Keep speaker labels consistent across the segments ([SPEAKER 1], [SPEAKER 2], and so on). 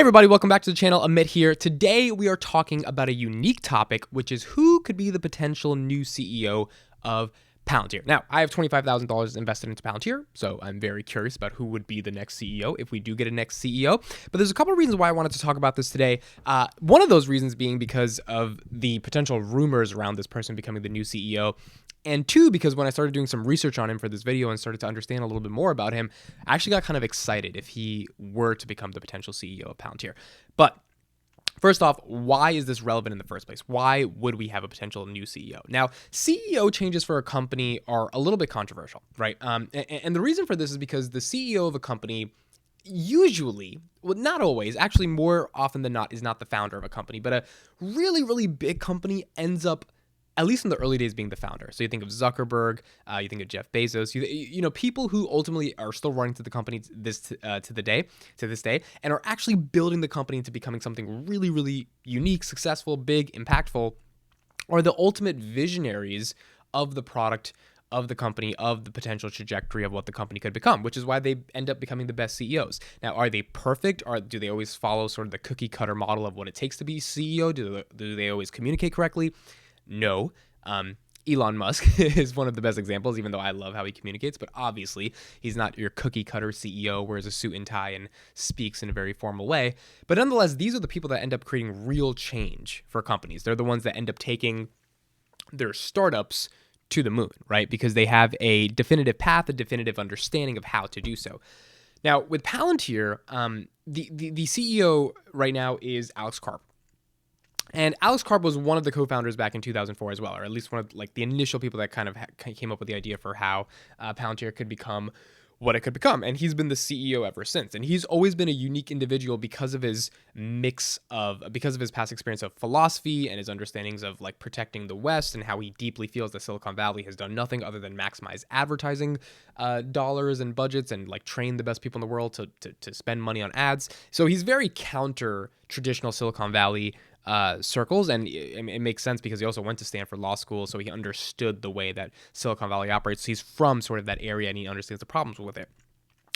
[SPEAKER 1] Everybody, welcome back to the channel. Amit here. Today we are talking about a unique topic, which is who could be the potential new CEO of Palantir. Now, I have $25,000 invested into Palantir, so I'm very curious about who would be the next CEO if we do get a next CEO. But there's a couple of reasons why I wanted to talk about this today. One of those reasons being because of the potential rumors around this person becoming the new CEO. And two, because when I started doing some research on him for this video and started to understand a little bit more about him, I actually got kind of excited if he were to become the potential CEO of Palantir. But first off, why is this relevant in the first place? Why would we have a potential new CEO? Now, CEO changes for a company are a little bit controversial, right? And the reason for this is because the CEO of a company usually, well, not always, actually more often than not, is not the founder of a company, but a really, really big company ends up, at least in the early days, being the founder. So you think of Zuckerberg, you think of Jeff Bezos, you know, people who ultimately are still running to the company to this day, and are actually building the company into becoming something really, really unique, successful, big, impactful, are the ultimate visionaries of the product, of the company, of the potential trajectory of what the company could become, which is why they end up becoming the best CEOs. Now, are they perfect? Or do they always follow sort of the cookie cutter model of what it takes to be CEO? Do they always communicate correctly? No. Elon Musk is one of the best examples, even though I love how he communicates, but obviously he's not your cookie cutter CEO, wears a suit and tie and speaks in a very formal way. But nonetheless, these are the people that end up creating real change for companies. They're the ones that end up taking their startups to the moon, right? Because they have a definitive path, a definitive understanding of how to do so. Now, with Palantir, the CEO right now is Alex Karp. And Alex Karp was one of the co-founders back in 2004 as well, or at least one of like the initial people that kind of came up with the idea for how Palantir could become what it could become. And he's been the CEO ever since. And he's always been a unique individual because of his because of his past experience of philosophy and his understandings of like protecting the West and how he deeply feels that Silicon Valley has done nothing other than maximize advertising dollars and budgets and like train the best people in the world to spend money on ads. So he's very counter traditional Silicon Valley circles, and it makes sense because he also went to Stanford Law School, so he understood the way that Silicon Valley operates. So he's from sort of that area, and he understands the problems with it.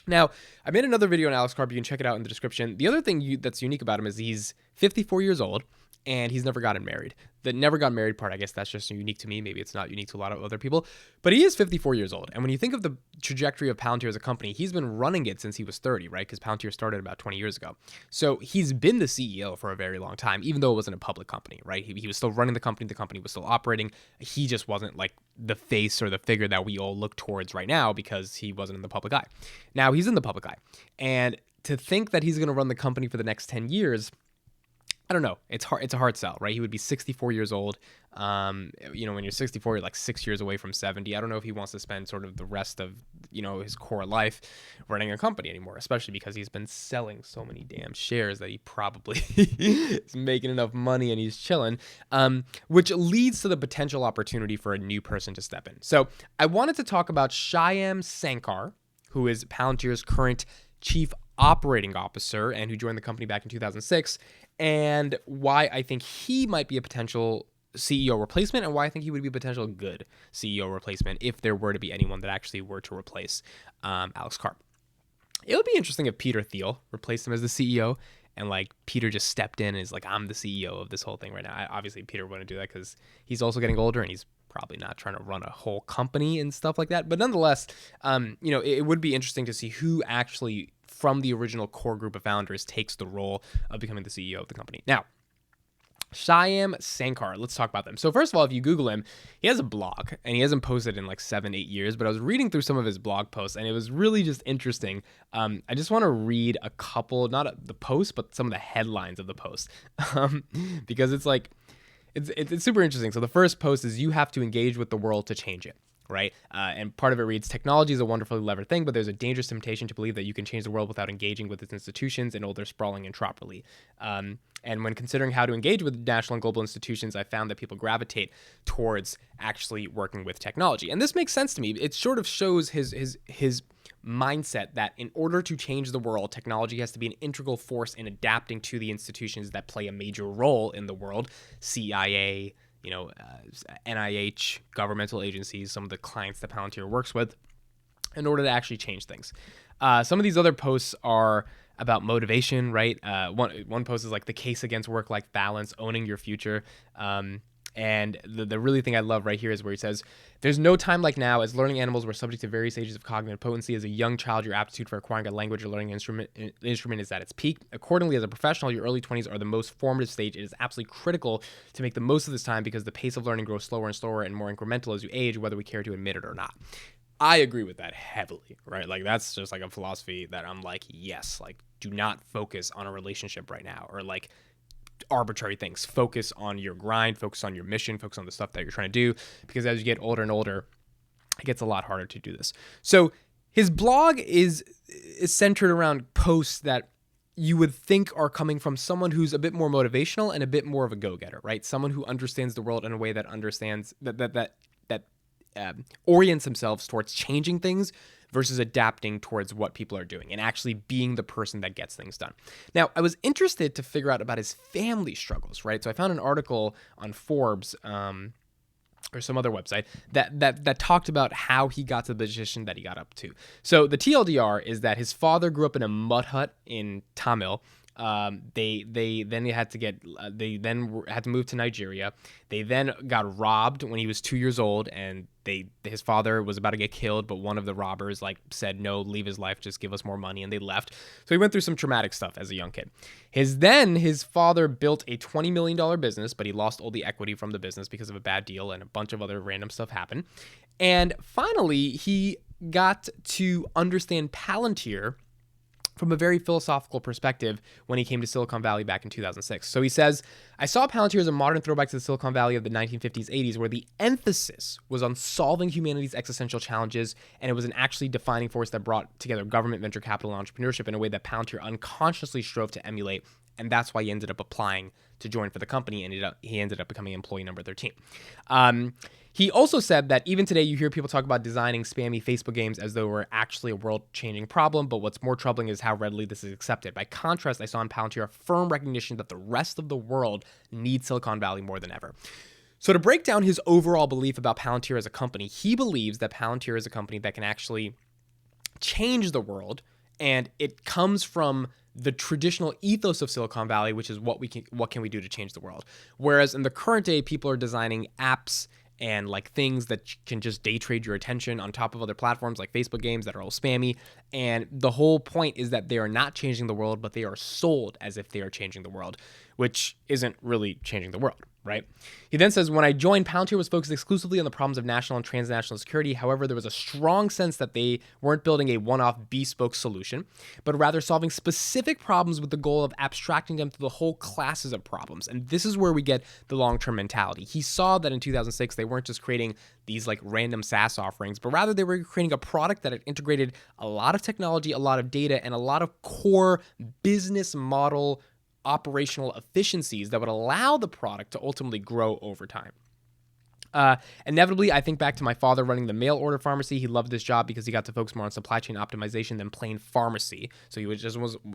[SPEAKER 1] Now, I made another video on Alex Karp. You can check it out in the description. The other thing that's unique about him is he's 54 years old, and he's never gotten married. The never got married part, I guess that's just unique to me. Maybe it's not unique to a lot of other people. But he is 54 years old. And when you think of the trajectory of Palantir as a company, he's been running it since he was 30, right? Because Palantir started about 20 years ago. So he's been the CEO for a very long time, even though it wasn't a public company, right? He was still running the company was still operating. He just wasn't like the face or the figure that we all look towards right now because he wasn't in the public eye. Now he's in the public eye. And to think that he's going to run the company for the next 10 years, I don't know. It's a hard sell, right? He would be 64 years old. When you're 64, you're like 6 years away from 70. I don't know if he wants to spend sort of the rest of, his core life running a company anymore, especially because he's been selling so many damn shares that he probably is making enough money and he's chilling, which leads to the potential opportunity for a new person to step in. So I wanted to talk about Shyam Sankar, who is Palantir's current chief operating officer and who joined the company back in 2006, and why I think he might be a potential CEO replacement and why I think he would be a potential good CEO replacement if there were to be anyone that actually were to replace Alex Karp. It would be interesting if Peter Thiel replaced him as the CEO and like Peter just stepped in and is like, I'm the CEO of this whole thing right now. Obviously, Peter wouldn't do that because he's also getting older and he's probably not trying to run a whole company and stuff like that. But nonetheless, it would be interesting to see who actually from the original core group of founders takes the role of becoming the CEO of the company. Now, Shyam Sankar, let's talk about them. So first of all, if you Google him, he has a blog and he hasn't posted in like 7-8 years, but I was reading through some of his blog posts and it was really just interesting. I just want to read a couple, not the posts, but some of the headlines of the post because it's like, it's super interesting. So the first post is you have to engage with the world to change it. Right? And part of it reads, technology is a wonderfully clever thing, but there's a dangerous temptation to believe that you can change the world without engaging with its institutions and all their sprawling improperly. And when considering how to engage with national and global institutions, I found that people gravitate towards actually working with technology. And this makes sense to me. It sort of shows his mindset that in order to change the world, technology has to be an integral force in adapting to the institutions that play a major role in the world, CIA, NIH, governmental agencies, some of the clients that Palantir works with, in order to actually change things. Some of these other posts are about motivation, right? One post is like the case against work-life balance, owning your future. And the really thing I love right here is where he says, there's no time like now, as learning animals were subject to various stages of cognitive potency. As a young child, your aptitude for acquiring a language or learning an instrument is at its peak. Accordingly, as a professional, your early 20s are the most formative stage. It is absolutely critical to make the most of this time because the pace of learning grows slower and slower and more incremental as you age, whether we care to admit it or not. I agree with that heavily, right? Like, that's just like a philosophy that I'm like, yes, like, do not focus on a relationship right now, or like arbitrary things. Focus on your grind, focus on your mission, focus on the stuff that you're trying to do, because as you get older and older, it gets a lot harder to do this. So his blog is centered around posts that you would think are coming from someone who's a bit more motivational and a bit more of a go-getter, right? Someone who understands the world in a way that understands that orients themselves towards changing things versus adapting towards what people are doing and actually being the person that gets things done. Now, I was interested to figure out about his family struggles, right? So I found an article on Forbes or some other website that talked about how he got to the position that he got up to. So the TLDR is that his father grew up in a mud hut in Tamil. They then had to move to Nigeria. They then got robbed when he was 2 years old, and his father was about to get killed, but one of the robbers like said, no, leave his life, just give us more money, and they left. So he went through some traumatic stuff as a young kid. His father built a $20 million business, but he lost all the equity from the business because of a bad deal, and a bunch of other random stuff happened. And finally, he got to understand Palantir from a very philosophical perspective when he came to Silicon Valley back in 2006. So he says, I saw Palantir as a modern throwback to the Silicon Valley of the 1950s, 80s, where the emphasis was on solving humanity's existential challenges, and it was an actually defining force that brought together government, venture capital, and entrepreneurship in a way that Palantir unconsciously strove to emulate, and that's why he ended up applying to join for the company, and he ended up becoming employee number 13. He also said that even today you hear people talk about designing spammy Facebook games as though we're actually a world-changing problem, but what's more troubling is how readily this is accepted. By contrast, I saw in Palantir a firm recognition that the rest of the world needs Silicon Valley more than ever. So to break down his overall belief about Palantir as a company, he believes that Palantir is a company that can actually change the world, and it comes from the traditional ethos of Silicon Valley, which is what can we do to change the world. Whereas in the current day, people are designing apps and like things that can just day trade your attention on top of other platforms like Facebook games that are all spammy. And the whole point is that they are not changing the world, but they are sold as if they are changing the world, which isn't really changing the world, right? He then says, when I joined, Palantir was focused exclusively on the problems of national and transnational security. However, there was a strong sense that they weren't building a one-off bespoke solution, but rather solving specific problems with the goal of abstracting them to the whole classes of problems. And this is where we get the long-term mentality. He saw that in 2006, they weren't just creating these like random SaaS offerings, but rather they were creating a product that had integrated a lot of technology, a lot of data, and a lot of core business model operational efficiencies that would allow the product to ultimately grow over time. Inevitably, I think back to my father running the mail order pharmacy. He loved this job because he got to focus more on supply chain optimization than plain pharmacy. So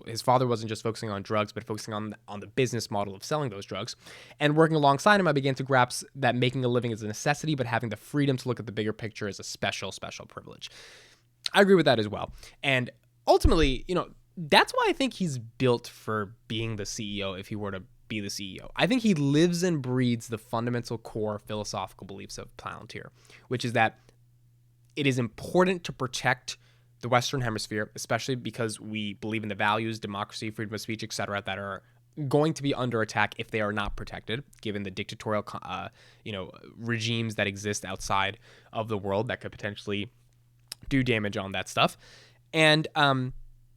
[SPEAKER 1] his father wasn't just focusing on drugs, but focusing on the business model of selling those drugs. And working alongside him, I began to grasp that making a living is a necessity, but having the freedom to look at the bigger picture is a special, special privilege. I agree with that as well. And ultimately, that's why I think he's built for being the CEO if he were to be the CEO. I think he lives and breathes the fundamental core philosophical beliefs of Palantir, which is that it is important to protect the Western Hemisphere, especially because we believe in the values, democracy, freedom of speech, etc., that are going to be under attack if they are not protected, given the dictatorial, regimes that exist outside of the world that could potentially do damage on that stuff. And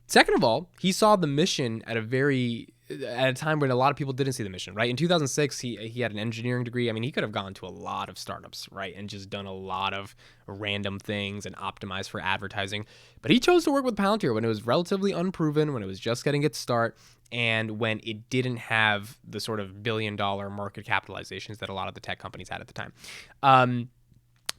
[SPEAKER 1] second of all, he saw the mission at a time when a lot of people didn't see the mission, right? In 2006, he had an engineering degree. I mean, he could have gone to a lot of startups, right? And just done a lot of random things and optimized for advertising. But he chose to work with Palantir when it was relatively unproven, when it was just getting its start, and when it didn't have the sort of billion-dollar market capitalizations that a lot of the tech companies had at the time.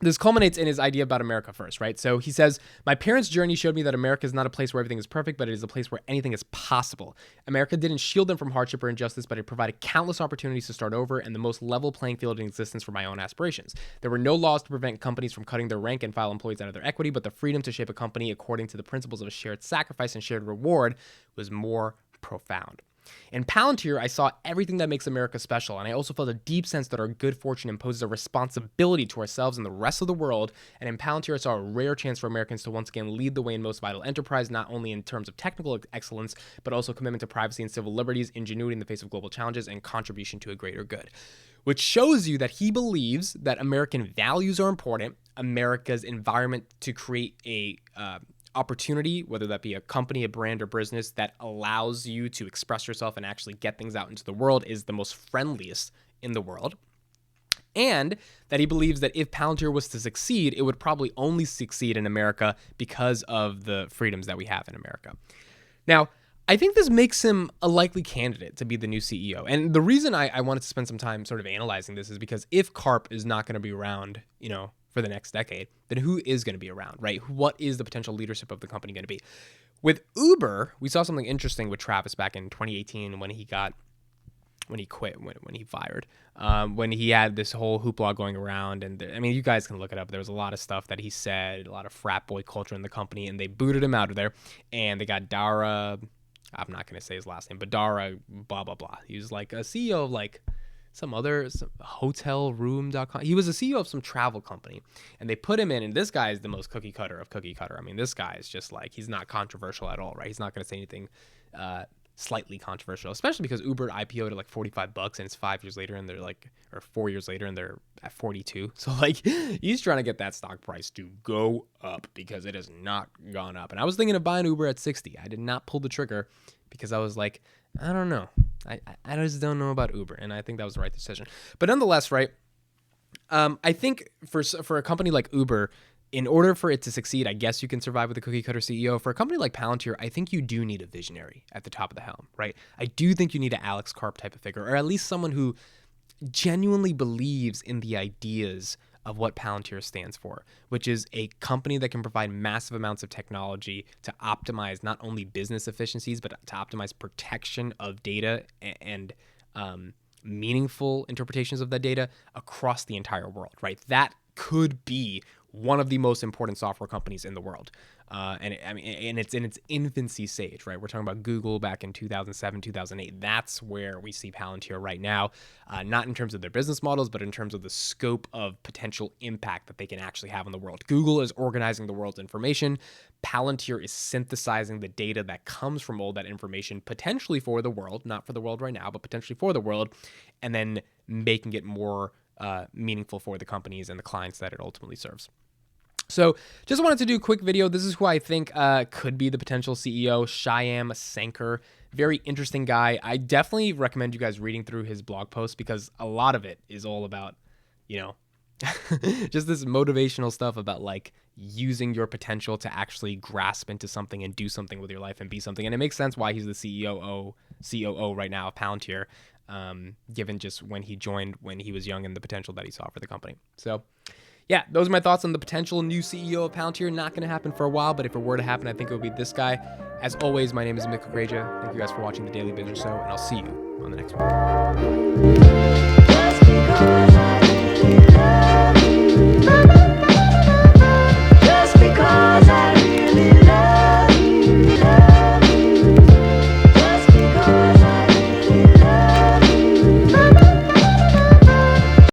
[SPEAKER 1] this culminates in his idea about America first, right? So he says, my parents' journey showed me that America is not a place where everything is perfect, but it is a place where anything is possible. America didn't shield them from hardship or injustice, but it provided countless opportunities to start over and the most level playing field in existence for my own aspirations. There were no laws to prevent companies from cutting their rank and file employees out of their equity, but the freedom to shape a company according to the principles of a shared sacrifice and shared reward was more profound. In Palantir, I saw everything that makes America special, and I also felt a deep sense that our good fortune imposes a responsibility to ourselves and the rest of the world. And in Palantir, I saw a rare chance for Americans to once again lead the way in most vital enterprise, not only in terms of technical excellence, but also commitment to privacy and civil liberties, ingenuity in the face of global challenges, and contribution to a greater good. Which shows you that he believes that American values are important, America's environment to create a opportunity, whether that be a company, a brand, or business that allows you to express yourself and actually get things out into the world is the most friendliest in the world. And that he believes that if Palantir was to succeed, it would probably only succeed in America because of the freedoms that we have in America. Now, I think this makes him a likely candidate to be the new CEO. And the reason I wanted to spend some time sort of analyzing this is because if Karp is not going to be around, for the next decade, then who is going to be around, right? What is the potential leadership of the company going to be? With Uber, we saw something interesting with Travis back in 2018 when he quit, when he fired, when he had this whole hoopla going around. And you guys can look it up. There was a lot of stuff that he said, a lot of frat boy culture in the company, and they booted him out of there. And they got Dara, I'm not going to say his last name, but Dara, blah, blah, blah. He was like a CEO of like some hotelroom.com. He was a CEO of some travel company, and they put him in, and this guy is the most cookie cutter of cookie cutter. This guy is just like, he's not controversial at all, right? He's not going to say anything slightly controversial, especially because Uber IPO'd at like $45 and it's 5 years later and they're like, or 4 years later and they're at 42. So like, he's trying to get that stock price to go up because it has not gone up. And I was thinking of buying Uber at 60. I did not pull the trigger because I was like, I don't know. I just don't know about Uber. And I think that was the right decision. But nonetheless, right, I think for a company like Uber, in order for it to succeed, I guess you can survive with a cookie cutter CEO. For a company like Palantir, I think you do need a visionary at the top of the helm, right? I do think you need an Alex Karp type of figure, or at least someone who genuinely believes in the ideas of what Palantir stands for, which is a company that can provide massive amounts of technology to optimize not only business efficiencies, but to optimize protection of data and meaningful interpretations of that data across the entire world, right? That could be one of the most important software companies in the world. And it's in its infancy stage, right? We're talking about Google back in 2007, 2008. That's where we see Palantir right now, not in terms of their business models, but in terms of the scope of potential impact that they can actually have on the world. Google is organizing the world's information. Palantir is synthesizing the data that comes from all that information, potentially for the world, not for the world right now, but potentially for the world, and then making it more meaningful for the companies and the clients that it ultimately serves. So just wanted to do a quick video. This is who I think could be the potential CEO, Shyam Sankar. Very interesting guy. I definitely recommend you guys reading through his blog post because a lot of it is all about, just this motivational stuff about like using your potential to actually grasp into something and do something with your life and be something. And it makes sense why he's the COO right now of Palantir, given just when he joined when he was young and the potential that he saw for the company. So yeah, those are my thoughts on the potential new CEO of Palantir. Not going to happen for a while, but if it were to happen, I think it would be this guy. As always, my name is Mikkel Graja. Thank you guys for watching the Daily Business Show, and I'll see you on the next one.